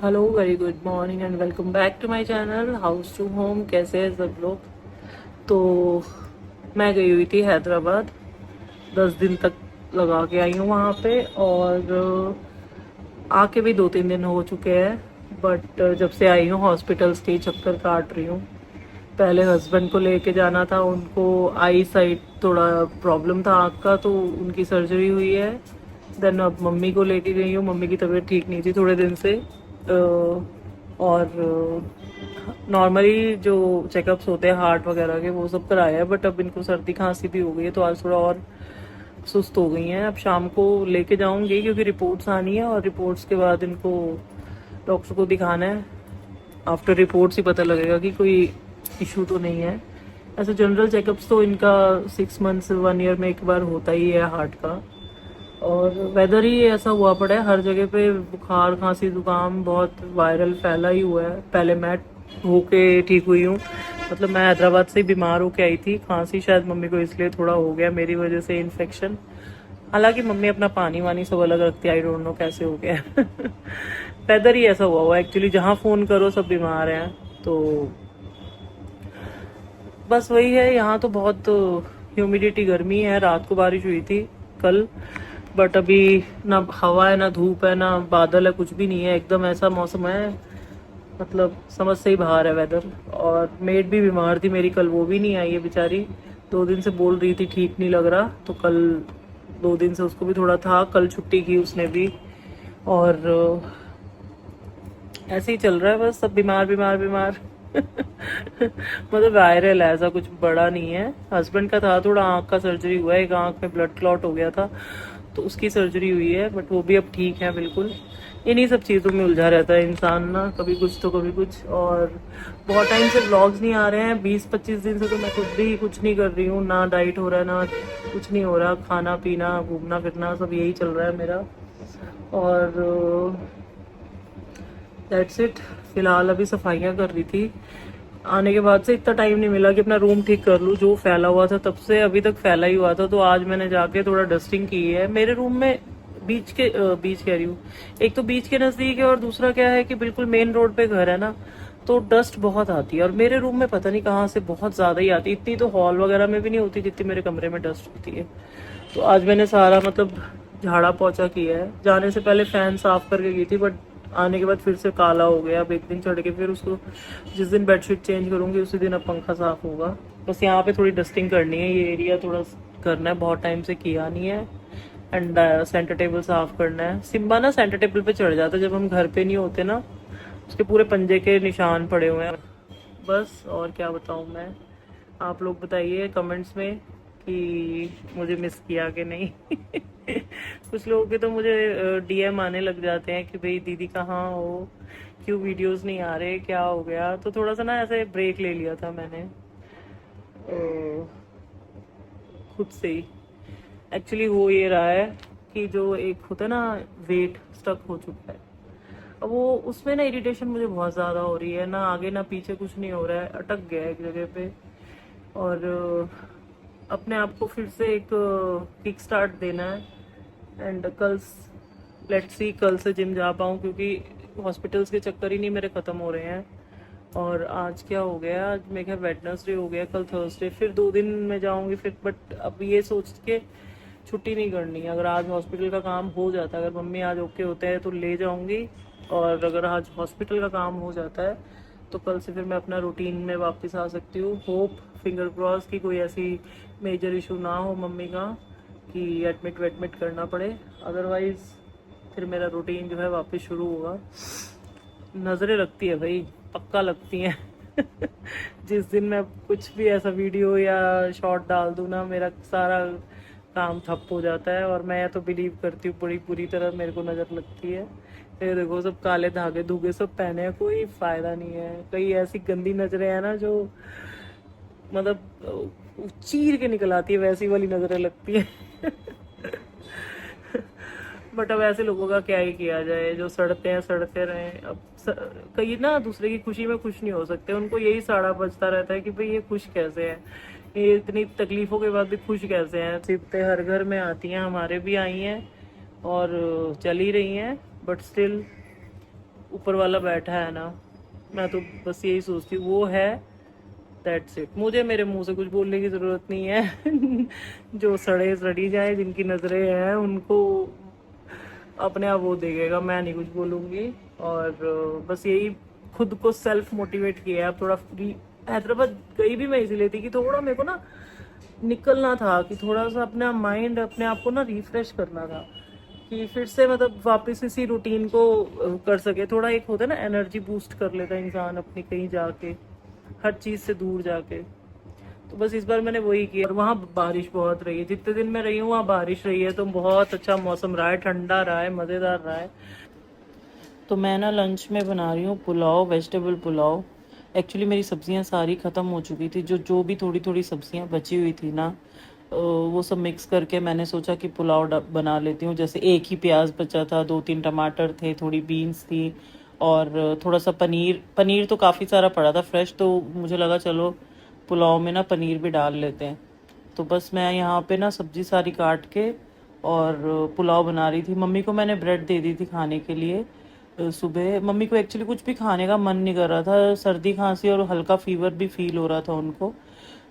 Hello, very good morning and welcome back to my channel house to home. कैसे हैं सब लोग? तो मैं गई हुई थी हैदराबाद। 10 दिन तक लगा के आई हूँ वहाँ पे। और आके भी 2-3 दिन हो चुके हैं। बट जब से आई हूँ हॉस्पिटल्स के ही चक्कर काट रही हूँ। पहले हस्बैंड को लेके जाना था, उनको आई साइड थोड़ा प्रॉब्लम था आँख का, तो उनकी सर्जरी हुई है। देन अब मम्मी को लेके गई हूँ। मम्मी की तबीयत ठीक नहीं थी थोड़े दिन से। और नॉर्मली जो चेकअप्स होते हैं हार्ट वगैरह के वो सब कराया है, बट अब इनको सर्दी खांसी भी हो गई है तो आज थोड़ा और सुस्त हो गई हैं। अब शाम को लेके जाऊंगी क्योंकि रिपोर्ट्स आनी है और रिपोर्ट्स के बाद इनको डॉक्टर को दिखाना है। आफ्टर रिपोर्ट्स ही पता लगेगा कि कोई इशू तो नहीं है। ऐसे जनरल चेकअप्स तो इनका 6 मंथ्स 1 ईयर में एक बार होता ही है हार्ट का। और वेदर ही ऐसा हुआ पड़ा है हर जगह पे, बुखार खांसी जुकाम बहुत वायरल फैला ही हुआ है। पहले मैं होके ठीक हुई हूँ, मतलब मैं हैदराबाद से ही बीमार होके आई थी। खांसी शायद मम्मी को इसलिए थोड़ा हो गया मेरी वजह से इन्फेक्शन। हालांकि मम्मी अपना पानी वानी सब अलग रखती है, आई डोंट नो कैसे हो गया वेदर ही ऐसा हुआ हुआ एक्चुअली, जहाँ फोन करो सब बीमार हैं। तो बस वही है, यहाँ तो बहुत ह्यूमिडिटी गर्मी है। रात को बारिश हुई थी कल, बट अभी ना हवा है ना धूप है ना बादल है, कुछ भी नहीं है। एकदम ऐसा मौसम है, मतलब समझ से ही बाहर है वेदर। और मेड भी बीमार थी मेरी कल, वो भी नहीं आई है बेचारी। 2 दिन से बोल रही थी ठीक नहीं लग रहा, तो कल 2 दिन से उसको भी थोड़ा था, कल छुट्टी की उसने भी। और ऐसे ही चल रहा है बस, सब बीमार बीमार बीमार मतलब वायरल है, ऐसा कुछ बड़ा नहीं है। हस्बैंड का था थोड़ा, आंख का सर्जरी हुआ है, एक आंख में ब्लड क्लॉट हो गया था तो उसकी सर्जरी हुई है, बट वो भी अब ठीक है बिल्कुल। इन्हीं सब चीज़ों में उलझा रहता है इंसान ना, कभी कुछ तो कभी कुछ। और बहुत टाइम से व्लॉग्स नहीं आ रहे हैं, 20-25 दिन से तो मैं खुद भी कुछ नहीं कर रही हूँ, ना डाइट हो रहा है ना कुछ नहीं हो रहा। खाना पीना घूमना फिरना सब यही चल रहा है मेरा। और दैट्स इट। फिलहाल अभी सफाइयाँ कर रही थी। आने के बाद से इतना टाइम नहीं मिला कि अपना रूम ठीक कर लूँ, जो फैला हुआ था तब से अभी तक फैला ही हुआ था। तो आज मैंने जाके थोड़ा डस्टिंग की है मेरे रूम में। बीच कह रही हूँ, एक तो बीच के नज़दीक है और दूसरा क्या है कि बिल्कुल मेन रोड पे घर है ना, तो डस्ट बहुत आती है। और मेरे रूम में पता नहीं कहाँ से बहुत ज़्यादा ही आती है। इतनी तो हॉल वगैरह में भी नहीं होती जितनी मेरे कमरे में डस्ट होती है। तो आज मैंने सारा मतलब झाड़ा पोछा किया है। जाने से पहले फैन साफ करके गई थी, बट आने के बाद फिर से काला हो गया। अब एक दिन चढ़ के फिर उसको, जिस दिन बेडशीट चेंज करूंगी उसी दिन अब पंखा साफ होगा। बस यहाँ पे थोड़ी डस्टिंग करनी है, ये एरिया थोड़ा करना है, बहुत टाइम से किया नहीं है। एंड सेंटर टेबल साफ करना है। सिम्बा ना सेंटर टेबल पे चढ़ जाता है जब हम घर पे नहीं होते ना, उसके पूरे पंजे के निशान पड़े हुए हैं। बस और क्या बताऊँ मैं। आप लोग बताइए कमेंट्स में कि मुझे मिस किया कि नहीं कुछ लोगों के तो मुझे डीएम आने लग जाते हैं कि भाई दीदी कहाँ हो, क्यों वीडियोस नहीं आ रहे, क्या हो गया। तो थोड़ा सा ना ऐसे ब्रेक ले लिया था मैंने खुद से ही। एक्चुअली हो ये रहा है कि जो एक होता है ना, वेट स्टक हो चुका है। अब वो उसमें ना इरिटेशन मुझे बहुत ज़्यादा हो रही है, ना आगे ना पीछे कुछ नहीं हो रहा है, अटक गया है एक जगह पे। और अपने आप को फिर से एक किक स्टार्ट देना है। एंड कल लेट्स सी कल से जिम जा पाऊँ, क्योंकि हॉस्पिटल्स के चक्कर ही नहीं मेरे ख़त्म हो रहे हैं। और आज क्या हो गया, आज मेरे ख्याल वेडनेसडे हो गया, कल थर्सडे, फिर 2 दिन में जाऊंगी फिर। बट अब ये सोच के छुट्टी नहीं करनी है। अगर आज हॉस्पिटल का काम हो जाता है, अगर मम्मी आज ओके होते हैं तो ले जाऊंगी। और अगर आज हॉस्पिटल का काम हो जाता है तो कल से फिर मैं अपना रूटीन में वापस आ सकती हूँ। होप, फिंगर क्रॉस कि कोई ऐसी मेजर इशू ना हो मम्मी का कि एडमिट वेडमिट करना पड़े। अदरवाइज़ फिर मेरा रूटीन जो है वापस शुरू होगा। नज़रें लगती है भाई, पक्का लगती हैं जिस दिन मैं कुछ भी ऐसा वीडियो या शॉर्ट डाल दूँ ना, मेरा सारा काम ठप हो जाता है। और मैं तो बिलीव करती हूँ बड़ी पूरी तरह मेरे को नज़र लगती है। ये देखो सब काले धागे धुगे सब पहने हैं, कोई फ़ायदा नहीं है। कई ऐसी गंदी नज़रें हैं ना जो मतलब चीर के निकल आती है, वैसी वाली नज़रें लगती है बट अब ऐसे लोगों का क्या ही किया जाए, जो सड़ते हैं सड़ते रहे। अब कई ना दूसरे की खुशी में खुश नहीं हो सकते, उनको यही साड़ा बजता रहता है कि भाई ये खुश कैसे हैं, ये इतनी तकलीफों के बाद भी खुश कैसे हैं। सिबतें हर घर में आती हैं, हमारे भी आई हैं और चल ही रही हैं, बट स्टिल ऊपर वाला बैठा है ना, मैं तो बस यही सोचती हूँ वो है, दैट्स इट। मुझे मेरे मुंह से कुछ बोलने की ज़रूरत नहीं है। जो सड़े सड़ी जाए, जिनकी नज़रें हैं, उनको अपने आप वो देखेगा, मैं नहीं कुछ बोलूँगी। और बस यही खुद को सेल्फ मोटिवेट किया है। अब थोड़ा फ्री हैदराबाद गई भी मैं इसीलिए थी कि थोड़ा मेरे को ना निकलना था, कि थोड़ा सा अपना माइंड, अपने आप को ना रिफ्रेश करना था, कि फिर से मतलब वापस इसी रूटीन को कर सके। थोड़ा एक होता है ना, एनर्जी बूस्ट कर लेता है इंसान अपनी, कहीं जाके, हर चीज़ से दूर जाके। तो बस इस बार मैंने वही किया। और वहाँ बारिश बहुत रही है, जितने दिन मैं रही हूँ वहाँ बारिश रही है, तो बहुत अच्छा मौसम रहा है, ठंडा रहा है, मज़ेदार रहा है। तो मैं ना लंच में बना रही हूँ पुलाव, वेजिटेबल पुलाव। एक्चुअली मेरी सब्जियाँ सारी ख़त्म हो चुकी थी, जो जो भी थोड़ी थोड़ी सब्जियाँ बची हुई थी ना, वो सब मिक्स करके मैंने सोचा कि पुलाव बना लेती हूँ। जैसे एक ही प्याज बचा था, 2-3 टमाटर थे, थोड़ी बीन्स थी, और थोड़ा सा पनीर। पनीर तो काफ़ी सारा पड़ा था फ्रेश, तो मुझे लगा चलो पुलाव में ना पनीर भी डाल लेते हैं। तो बस मैं यहाँ पे ना सब्जी सारी काट के और पुलाव बना रही थी। मम्मी को मैंने ब्रेड दे दी थी खाने के लिए। सुबह मम्मी को एक्चुअली कुछ भी खाने का मन नहीं कर रहा था, सर्दी खांसी और हल्का फीवर भी फील हो रहा था उनको।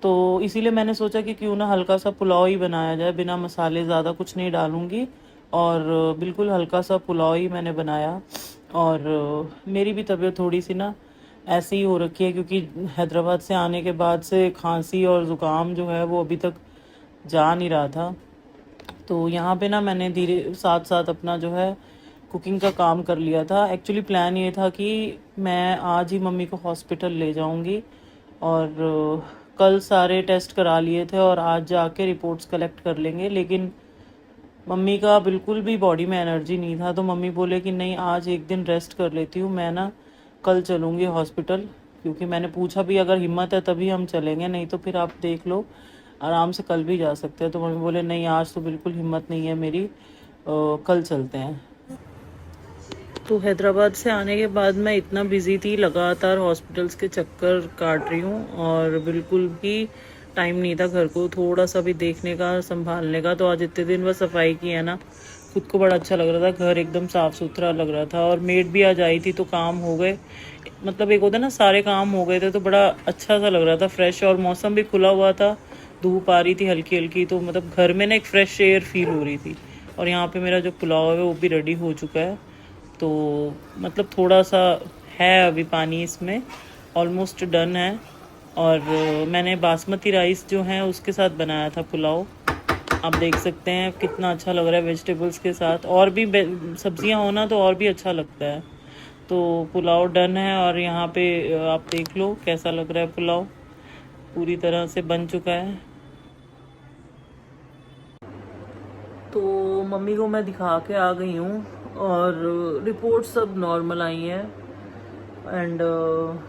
तो इसीलिए मैंने सोचा कि क्यों ना हल्का सा पुलाव ही बनाया जाए, बिना मसाले, ज़्यादा कुछ नहीं डालूँगी, और बिल्कुल हल्का सा पुलाव ही मैंने बनाया। और मेरी भी तबीयत थोड़ी सी ना ऐसे ही हो रखी है, क्योंकि हैदराबाद से आने के बाद से खांसी और ज़ुकाम जो है वो अभी तक जा नहीं रहा था। तो यहाँ पे ना मैंने धीरे साथ साथ अपना जो है कुकिंग का काम कर लिया था। एक्चुअली प्लान ये था कि मैं आज ही मम्मी को हॉस्पिटल ले जाऊँगी, और कल सारे टेस्ट करा लिए थे और आज जाके रिपोर्ट्स कलेक्ट कर लेंगे। लेकिन मम्मी का बिल्कुल भी बॉडी में एनर्जी नहीं था, तो मम्मी बोले कि नहीं, आज एक दिन रेस्ट कर लेती हूँ, मैं ना कल चलूँगी हॉस्पिटल। क्योंकि मैंने पूछा भी, अगर हिम्मत है तभी हम चलेंगे, नहीं तो फिर आप देख लो, आराम से कल भी जा सकते हैं। तो मम्मी बोले नहीं, आज तो बिल्कुल हिम्मत नहीं है मेरी, कल चलते हैं। तो हैदराबाद से आने के बाद मैं इतना बिजी थी, लगातार हॉस्पिटल्स के चक्कर काट रही हूँ, और बिल्कुल भी टाइम नहीं था घर को थोड़ा सा भी देखने का, संभालने का। तो आज इतने दिन बस सफाई की है ना, खुद को बड़ा अच्छा लग रहा था, घर एकदम साफ़ सुथरा लग रहा था। और मेड भी आज आई थी तो काम हो गए, मतलब एक होता है ना, सारे काम हो गए थे, तो बड़ा अच्छा सा लग रहा था, फ्रेश। और मौसम भी खुला हुआ था, धूप आ रही थी हल्की हल्की, तो मतलब घर में ना एक फ्रेश एयर फील हो रही थी। और यहाँ पे मेरा जो पुलाव है वो भी रेडी हो चुका है। तो मतलब थोड़ा सा है अभी पानी इसमें, ऑलमोस्ट डन है। और मैंने बासमती राइस जो है उसके साथ बनाया था पुलाव। आप देख सकते हैं कितना अच्छा लग रहा है वेजिटेबल्स के साथ, और भी सब्जियां होना तो और भी अच्छा लगता है। तो पुलाव डन है, और यहाँ पे आप देख लो कैसा लग रहा है पुलाव, पूरी तरह से बन चुका है। तो मम्मी को मैं दिखा के आ गई हूँ, और रिपोर्ट सब नॉर्मल आई हैं, एंड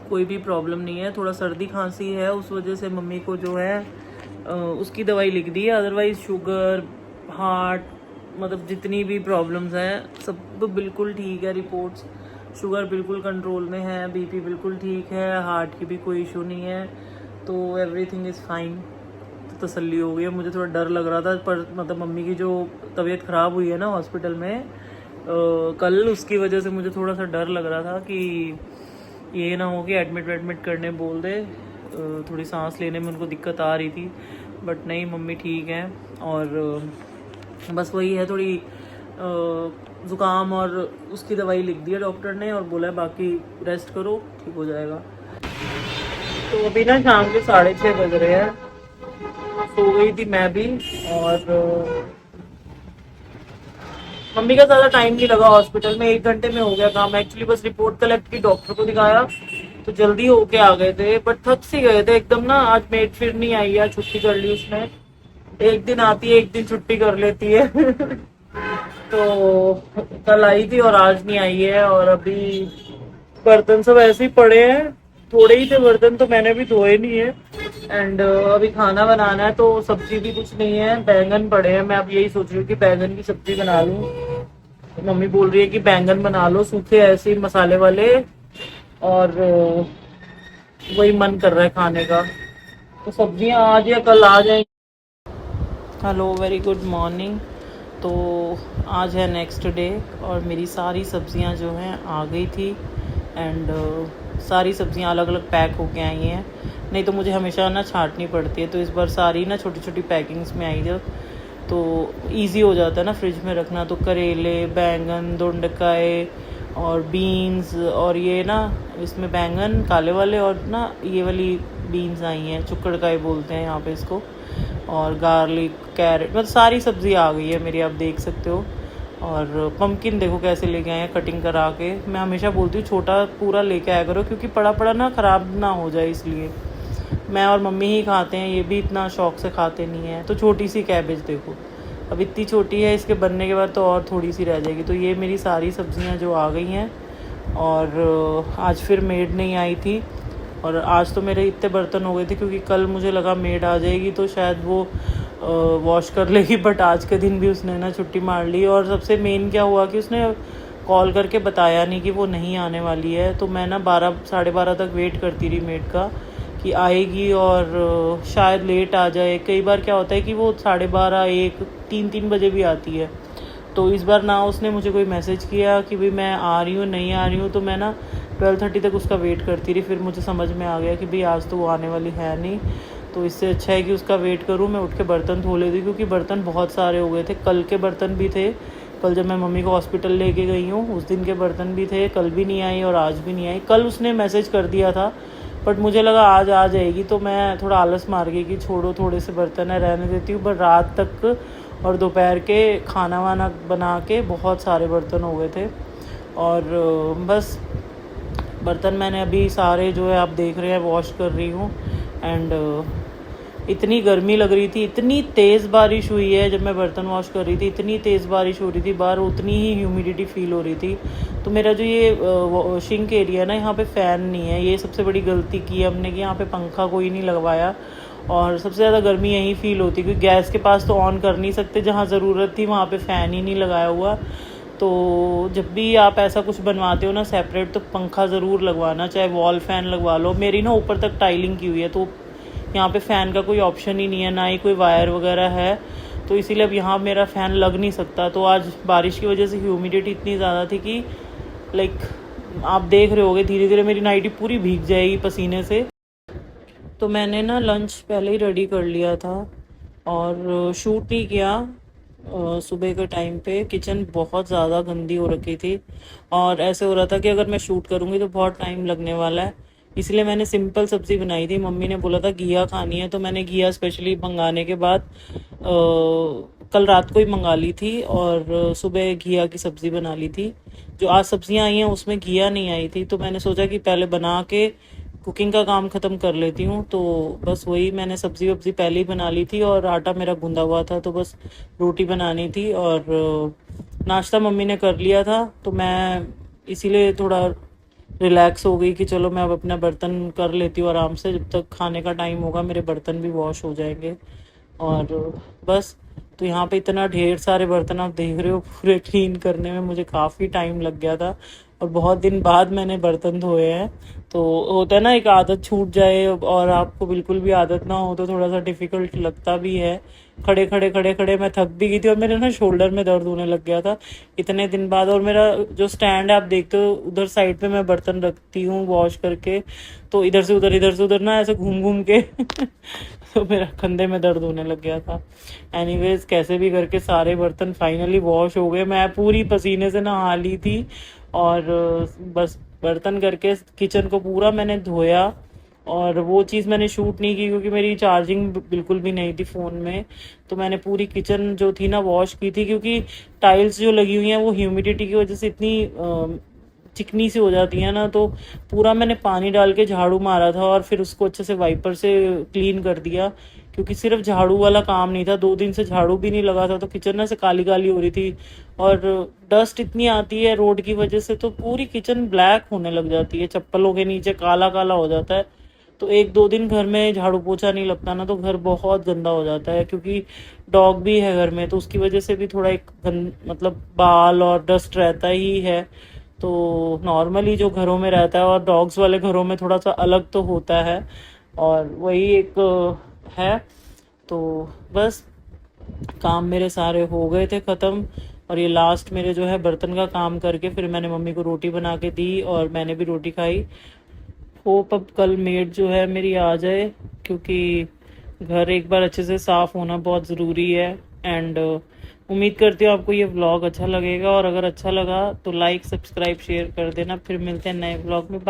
कोई भी प्रॉब्लम नहीं है। थोड़ा सर्दी खांसी है, उस वजह से मम्मी को जो है उसकी दवाई लिख दी है। अदरवाइज शुगर, हार्ट, मतलब जितनी भी प्रॉब्लम्स हैं सब तो बिल्कुल ठीक है। रिपोर्ट्स, शुगर बिल्कुल कंट्रोल में है, बीपी बिल्कुल ठीक है, हार्ट की भी कोई इशू नहीं है, तो एवरीथिंग इज़ फाइन। तो तसल्ली हो गई है। मुझे थोड़ा डर लग रहा था, पर मतलब मम्मी की जो तबीयत ख़राब हुई है ना हॉस्पिटल में कल, उसकी वजह से मुझे थोड़ा सा डर लग रहा था कि ये ना हो कि एडमिट वेडमिट करने बोल दे। थोड़ी सांस लेने में उनको दिक्कत आ रही थी, बट नहीं, मम्मी ठीक है। और बस वही है, थोड़ी ज़ुकाम, और उसकी दवाई लिख दी है डॉक्टर ने, और बोला है बाकी रेस्ट करो, ठीक हो जाएगा। तो अभी ना शाम के 6:30 बज रहे हैं, सो गई थी मैं भी। और मम्मी का ज़्यादा टाइम नहीं लगा हॉस्पिटल में, 1 घंटे में हो गया काम। एक्चुअली बस रिपोर्ट कलेक्ट की, डॉक्टर को दिखाया, तो जल्दी होके आ गए थे, बट थक सी गए थे एकदम ना। आज मेड फिर नहीं आई है, छुट्टी कर ली उसने। एक दिन आती है, एक दिन छुट्टी कर लेती है। तो कल आई थी और आज नहीं आई है। और अभी बर्तन सब ऐसे ही पड़े हैं, थोड़े ही थे बर्तन, तो मैंने भी धोए नहीं है। एंड अभी खाना बनाना है, तो सब्जी भी कुछ नहीं है, बैंगन पड़े हैं। मैं अब यही सोच रही हूँ कि बैंगन की सब्जी बना लूँ। तो मम्मी बोल रही है कि बैंगन बना लो सूखे, ऐसे ही मसाले वाले, और वही मन कर रहा है खाने का। तो सब्जियां आज या कल आ जाएंगी। Hello, very good morning. तो आज है नेक्स्ट डे और मेरी सारी सब्जियां जो हैं आ गई थी एंड सारी सब्जियां अलग अलग पैक होके आई हैं। नहीं तो मुझे हमेशा ना छांटनी पड़ती है, तो इस बार सारी ना छोटी छोटी पैकिंग्स में आई जब, तो इजी हो जाता है ना फ्रिज में रखना। तो करेले, बैंगन, दोंडकाए और बीन्स, और ये ना इसमें बैंगन काले वाले और ना ये वाली बीन्स आई हैं, चुक्कड़काई बोलते हैं यहाँ पे इसको, और गार्लिक, कैरेट, मतलब सारी सब्ज़ी आ गई है मेरी, आप देख सकते हो। और पम्पकिन देखो कैसे लेके आए हैं कटिंग करा के। मैं हमेशा बोलती हूँ छोटा पूरा लेके आया करो, क्योंकि पड़ा पड़ा ना ख़राब ना हो जाए, इसलिए मैं और मम्मी ही खाते हैं, ये भी इतना शौक से खाते नहीं है। तो छोटी सी कैबेज देखो, अब इतनी छोटी है, इसके बनने के बाद तो और थोड़ी सी रह जाएगी। तो ये मेरी सारी सब्जियां जो आ गई हैं। और आज फिर मेड नहीं आई थी, और आज तो मेरे इतने बर्तन हो गए थे, क्योंकि कल मुझे लगा मेड आ जाएगी तो शायद वो वॉश कर लेगी, बट आज के दिन भी उसने ना छुट्टी मार ली। और सबसे मेन क्या हुआ कि उसने कॉल करके बताया नहीं कि वो नहीं आने वाली है। तो मैं ना 12 साढ़े 12 तक वेट करती रही मेड का कि आएगी, और शायद लेट आ जाए। कई बार क्या होता है कि वो 12:30, 1, 3 बजे भी आती है। तो इस बार ना उसने मुझे कोई मैसेज किया कि भाई मैं आ रही हूँ, नहीं आ रही हूँ। तो मैं ना 12:30 तक उसका वेट करती रही। फिर मुझे समझ में आ गया कि भाई आज तो वो आने वाली है नहीं, तो इससे अच्छा है कि उसका वेट करूँ। मैं उठ के बर्तन धो लेती, क्योंकि बर्तन बहुत सारे हो गए थे। कल के बर्तन भी थे, कल जब मैं मम्मी को हॉस्पिटल लेके गई हूँ उस दिन के बर्तन भी थे, कल भी नहीं आई और आज भी नहीं आई। कल उसने मैसेज कर दिया था, बट मुझे लगा आज आ जाएगी, तो मैं थोड़ा आलस मार गई कि छोड़ो थोड़े से बर्तन है रहने देती हूँ। बट रात तक और दोपहर के खाना वाना बना के बहुत सारे बर्तन हो गए थे। और बस बर्तन मैंने अभी सारे जो है आप देख रहे हैं वॉश कर रही हूँ। एंड इतनी गर्मी लग रही थी, इतनी तेज़ बारिश हुई है जब मैं बर्तन वॉश कर रही थी, इतनी तेज़ बारिश हो रही थी बाहर, उतनी ही ह्यूमिडिटी फील हो रही थी। तो मेरा जो ये वॉशिंग एरिया ना, यहाँ पे फ़ैन नहीं है, ये सबसे बड़ी गलती की है हमने कि यहाँ पे पंखा कोई नहीं लगवाया। और सबसे ज़्यादा गर्मी यहीं फील होती, क्योंकि गैस के पास तो ऑन कर नहीं सकते, जहाँ ज़रूरत थी वहाँ पे फ़ैन ही नहीं लगाया हुआ। तो जब भी आप ऐसा कुछ बनवाते हो ना सेपरेट, तो पंखा ज़रूर लगवाना, चाहे वॉल फ़ैन लगवा लो। मेरी ना ऊपर तक टाइलिंग की हुई है, तो यहाँ पे फ़ैन का कोई ऑप्शन ही नहीं है, ना ही कोई वायर वगैरह है, तो इसीलिए अब यहाँ मेरा फ़ैन लग नहीं सकता। तो आज बारिश की वजह से ह्यूमिडिटी इतनी ज़्यादा थी कि लाइक आप देख रहे होगे धीरे धीरे मेरी नाइटी पूरी भीग जाएगी पसीने से। तो मैंने ना लंच पहले ही रेडी कर लिया था और शूट नहीं किया। सुबह के टाइम पे किचन बहुत ज़्यादा गंदी हो रखी थी, और ऐसे हो रहा था कि अगर मैं शूट करूँगी तो बहुत टाइम लगने वाला है, इसलिए मैंने सिंपल सब्ज़ी बनाई थी। मम्मी ने बोला था घिया खानी है, तो मैंने घिया स्पेशली मंगाने के बाद कल रात को ही मंगा ली थी, और सुबह घिया की सब्ज़ी बना ली थी। जो आज सब्जियां आई हैं उसमें घिया नहीं आई थी, तो मैंने सोचा कि पहले बना के कुकिंग का काम ख़त्म कर लेती हूँ। तो बस वही मैंने सब्ज़ी वब्ज़ी पहले ही बना ली थी, और आटा मेरा गूंदा हुआ था, तो बस रोटी बनानी थी। और नाश्ता मम्मी ने कर लिया था, तो मैं इसीलिए थोड़ा रिलैक्स हो गई कि चलो मैं अब अपना बर्तन कर लेती हूँ आराम से, जब तक खाने का टाइम होगा मेरे बर्तन भी वॉश हो जाएंगे। और बस, तो यहाँ पे इतना ढेर सारे बर्तन आप देख रहे हो, पूरे क्लीन करने में मुझे काफ़ी टाइम लग गया था, और बहुत दिन बाद मैंने बर्तन धोए हैं। तो होता है ना एक आदत छूट जाए और आपको बिल्कुल भी आदत ना हो, तो थोड़ा सा डिफ़िकल्ट लगता भी है। खड़े खड़े मैं थक भी गई थी, और मेरे ना शोल्डर में दर्द होने लग गया था इतने दिन बाद। और मेरा जो स्टैंड है आप देखते हो, उधर साइड पे मैं बर्तन रखती हूँ वॉश करके, तो इधर से उधर ना ऐसे घूम घूम के तो मेरा कंधे में दर्द होने लग गया था। एनीवेज कैसे भी करके सारे बर्तन फाइनली वॉश हो गए, मैं पूरी पसीने से नहा ली थी। और बस बर्तन करके किचन को पूरा मैंने धोया, और वो चीज़ मैंने शूट नहीं की क्योंकि मेरी चार्जिंग बिल्कुल भी नहीं थी फ़ोन में। तो मैंने पूरी किचन जो थी ना वॉश की थी, क्योंकि टाइल्स जो लगी हुई हैं वो ह्यूमिडिटी की वजह से इतनी चिकनी सी हो जाती है ना, तो पूरा मैंने पानी डाल के झाड़ू मारा था, और फिर उसको अच्छे से वाइपर से क्लीन कर दिया, क्योंकि सिर्फ झाड़ू वाला काम नहीं था, 2 दिन से झाड़ू भी नहीं लगा था, तो किचन ना से काली काली हो रही थी। और डस्ट इतनी आती है रोड की वजह से, तो पूरी किचन ब्लैक होने लग जाती है, चप्पलों के नीचे काला काला हो जाता है। तो 1-2 दिन घर में झाड़ू पोछा नहीं लगता ना, तो घर बहुत गंदा हो जाता है, क्योंकि डॉग भी है घर में, तो उसकी वजह से भी थोड़ा एक मतलब बाल और डस्ट रहता ही है। तो नॉर्मली जो घरों में रहता है, और डॉग्स वाले घरों में थोड़ा सा अलग तो होता है, और वही एक है। तो बस काम मेरे सारे हो गए थे ख़त्म, और ये लास्ट मेरे जो है बर्तन का काम करके फिर मैंने मम्मी को रोटी बना के दी और मैंने भी रोटी खाई। होप अब कल मेड जो है मेरी आ जाए, क्योंकि घर एक बार अच्छे से साफ़ होना बहुत ज़रूरी है। एंड उम्मीद करती हूँ आपको ये व्लॉग अच्छा लगेगा, और अगर अच्छा लगा तो लाइक सब्सक्राइब शेयर कर देना। फिर मिलते हैं नए व्लॉग में।